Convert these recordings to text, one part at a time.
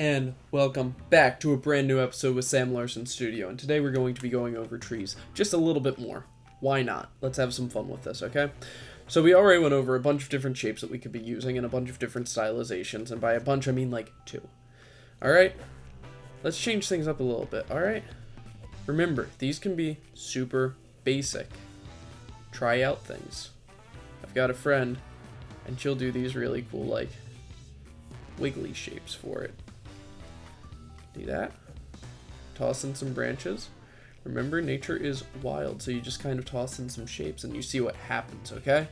And welcome back to a brand new episode with Sam Larson Studio. And today we're going to be going over trees just a little bit more. Why not? Let's have some fun with this, okay? So we already went over a bunch of different shapes that we could be using and a bunch of different stylizations. And by a bunch, I mean like two. Alright? Let's change things up a little bit, alright? Remember, these can be super basic. Try out things. I've got a friend, and she'll do these really cool, like, wiggly shapes for it. Do that. Toss in some branches. Remember, nature is wild, so you just kind of toss in some shapes and you see what happens, okay?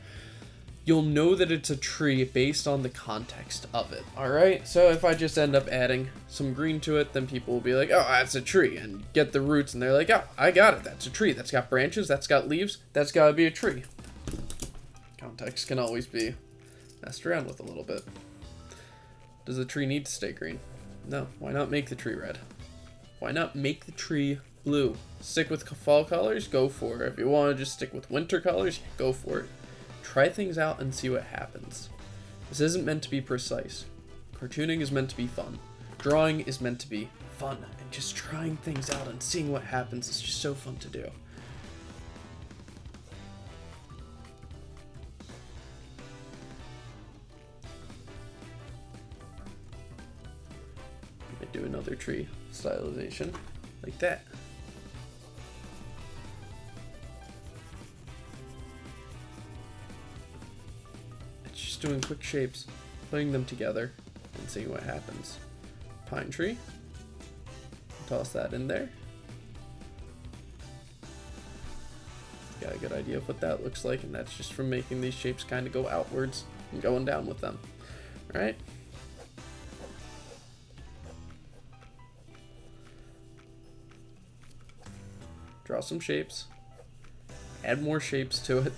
You'll know that it's a tree based on the context of it, alright? So if I just end up adding some green to it, then people will be like, oh, that's a tree, and get the roots, and they're like, oh, I got it, that's a tree. That's got branches, that's got leaves, that's gotta be a tree. Context can always be messed around with a little bit. Does the tree need to stay green? No. Why not make the tree red? Why not make the tree blue? Stick with fall colors? Go for it. If you want to just stick with winter colors, go for it. Try things out and see what happens. This isn't meant to be precise. Cartooning is meant to be fun. Drawing is meant to be fun. And just trying things out and seeing what happens is just so fun to do. Do another tree stylization like that. It's just doing quick shapes, putting them together and seeing what happens. Pine tree, toss that in there. Got a good idea of what that looks like, and that's just from making these shapes kind of go outwards and going down with them. All right. Draw some shapes, add more shapes to it,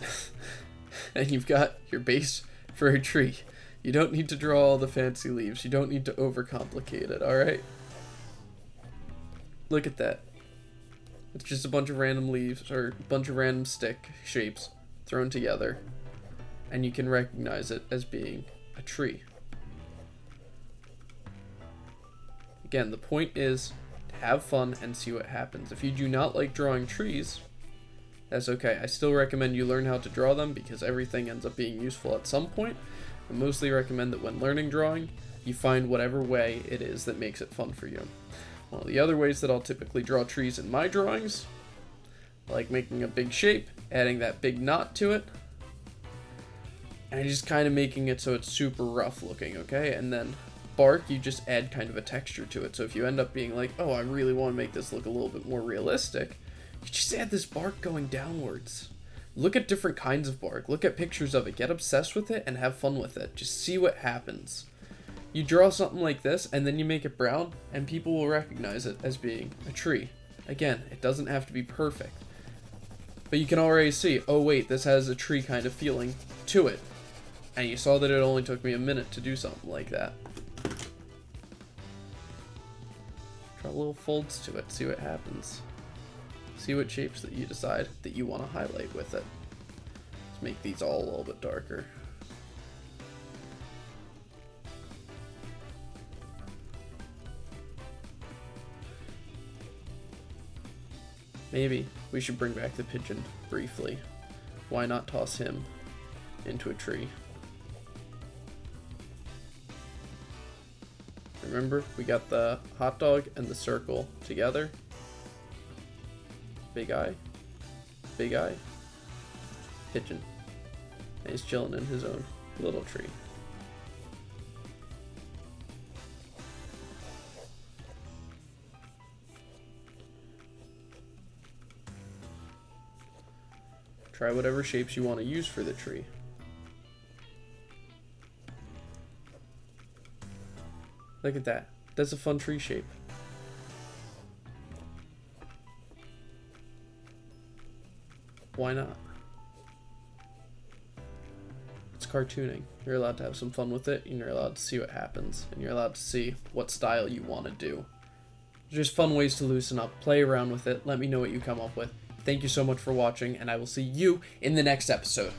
and you've got your base for a tree. You don't need to draw all the fancy leaves. You don't need to overcomplicate it, alright? Look at that. It's just a bunch of random leaves, or a bunch of random stick shapes thrown together, and you can recognize it as being a tree. Again, the point is have fun and see what happens. If you do not like drawing trees, that's okay. I still recommend you learn how to draw them because everything ends up being useful at some point. I mostly recommend that when learning drawing, you find whatever way it is that makes it fun for you. One of the other ways that I'll typically draw trees in my drawings, like making a big shape, adding that big knot to it, and just kind of making it so it's super rough looking, okay? And then bark, you just add kind of a texture to it. So if you end up being like, oh, I really want to make this look a little bit more realistic, you just add this bark going downwards. Look at different kinds of bark. Look at pictures of it. Get obsessed with it and have fun with it. Just see what happens. You draw something like this and then you make it brown and people will recognize it as being a tree. Again, it doesn't have to be perfect. But you can already see, oh wait, this has a tree kind of feeling to it. And you saw that it only took me a minute to do something like that. Draw little folds to it, see what happens. See what shapes that you decide that you want to highlight with it. Let's make these all a little bit darker. Maybe we should bring back the pigeon briefly. Why not toss him into a tree? Remember, we got the hot dog and the circle together. Big eye, pigeon. And he's chilling in his own little tree. Try whatever shapes you want to use for the tree. Look at that. That's a fun tree shape. Why not? It's cartooning. You're allowed to have some fun with it, and you're allowed to see what happens, and you're allowed to see what style you want to do. There's just fun ways to loosen up. Play around with it. Let me know what you come up with. Thank you so much for watching, and I will see you in the next episode.